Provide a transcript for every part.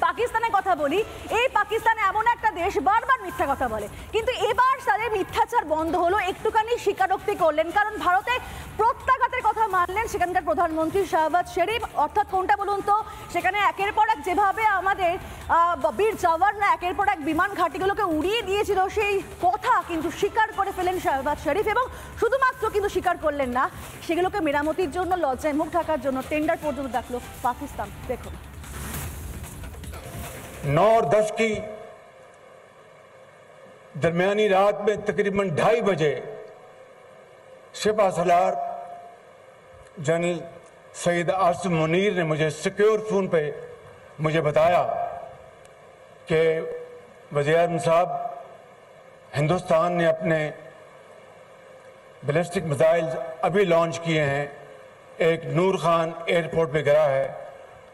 পাকিস্তানের কথা বলি, এই পাকিস্তান এমন একটা দেশ বারবার মিথ্যা কথা বলে, কিন্তু এবার তাদের মিথ্যাচার বন্ধ হলো, একটুখানি স্বীকারোক্তি করলেন। কারণ ভারতে প্রত্যাঘাতের কথা মানলেন সেখানকার প্রধানমন্ত্রী শাহবাজ শরীফ। অর্থাৎ কোনটা বলুন তো, সেখানে একের পর এক যেভাবে আমাদের বীর জওয়ানরা একের পর এক বিমান ঘাঁটিগুলোকে উড়িয়ে দিয়েছিল, সেই কথা কিন্তু স্বীকার করে ফেলেন শাহবাজ শরীফ। এবং শুধুমাত্র কিন্তু স্বীকার করলেন না, সেগুলোকে মেরামতির জন্য, লজ্জায় মুখ ঢাকার জন্য টেন্ডার পর্যন্ত ডাকলো পাকিস্তান। দেখুন, 9 और 10 की दरमियानी रात में तकरीबन 2:30 बजे सिपहसालार जनरल सईद आसिफ मुनीर ने मुझे सिक्योर फोन पे मुझे बताया कि वज़ीर-ए-आज़म साहब, हिंदुस्तान ने अपने बैलिस्टिक मिसाइल अभी लॉन्च किए हैं, एक नूर खान एयरपोर्ट पे गिरा है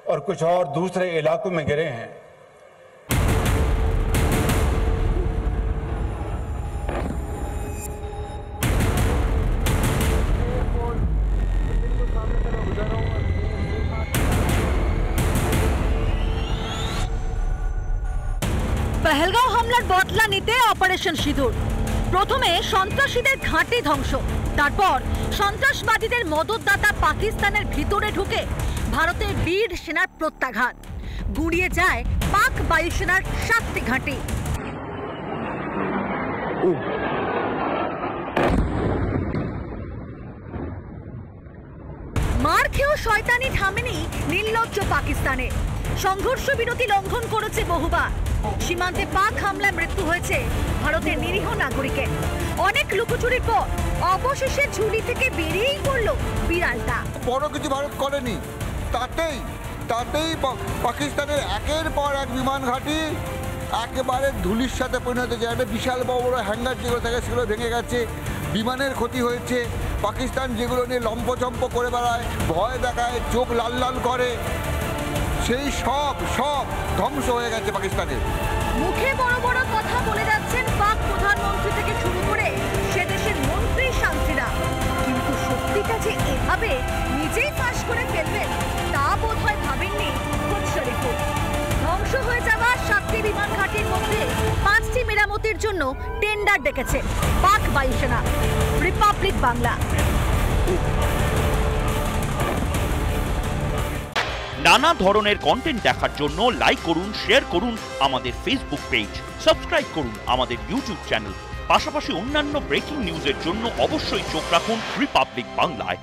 और कुछ और दूसरे इलाकों में गिरे हैं। পহেলগাঁও হামলার বদলা নিতে অপারেশন সিঁদুর। প্রথমে সন্ত্রাসীদের ঘাঁটি ধ্বংস, তারপর সন্ত্রাসবাদীদের মদতদাতা পাকিস্তানের ভিতরে ঢুকে ভারতের বীর সেনার প্রত্যাঘাত, গুঁড়িয়ে যায় পাক বায়ুসেনার 7টি ঘাঁটি। মার খেয়েও শয়তানি থামেনি নির্লজ্জ পাকিস্তানে। সংঘর্ষ বিরতি লঙ্ঘন করেছে বহুবার। সীমান্তে পাক হামলায় মৃত্যু হয়েছে ভারতের নিরীহ নাগরিকের। অনেক লুকোচুরির পর অবশেষে ঝুলি থেকে বেরিয়েই পড়লো বিড়ালটা। বড় কিছু ভারত করেনি, তাতেই পাকিস্তানের একের পর এক বিমান ঘাঁটি একেবারে ধুলির সাথে পরিণত হয়েছে। একটা বিশাল বড় বড় হ্যাঙ্গার যেগুলো থাকে সেগুলো ভেঙে গেছে, বিমানের ক্ষতি হয়েছে। পাকিস্তান যেগুলো নিয়ে লম্পচম্প করে বেড়ায়, ভয় দেখায়, চোখ লাল লাল করে, সেই সব ধ্বংস হয়ে গেছে পাকিস্তানের। মুখে বড় বড় কথা বলে যাচ্ছেন পাক প্রধানমন্ত্রী থেকে শুরু করে সে দেশের মন্ত্রী শান্তিরা, কিন্তু সত্যিটা যে এভাবে নিজেই ফাঁস করে ফেলবেন তা বোধহয় ভাবেননি খোদ শরীফও। ধ্বংস হয়ে যাওয়া 7টি বিমান ঘাঁটির মধ্যে 5টি মেরামতির জন্য টেন্ডার ডেকেছে পাক বায়ুসেনা। রিপাবলিক বাংলা। নানা ধরনের কন্টেন্ট দেখার জন্য লাইক করুন, শেয়ার করুন আমাদের ফেসবুক পেজ, সাবস্ক্রাইব করুন আমাদের ইউটিউব চ্যানেল। পাশাপাশি অন্যান্য ব্রেকিং নিউজের জন্য অবশ্যই চোখ রাখুন রিপাবলিক বাংলায়।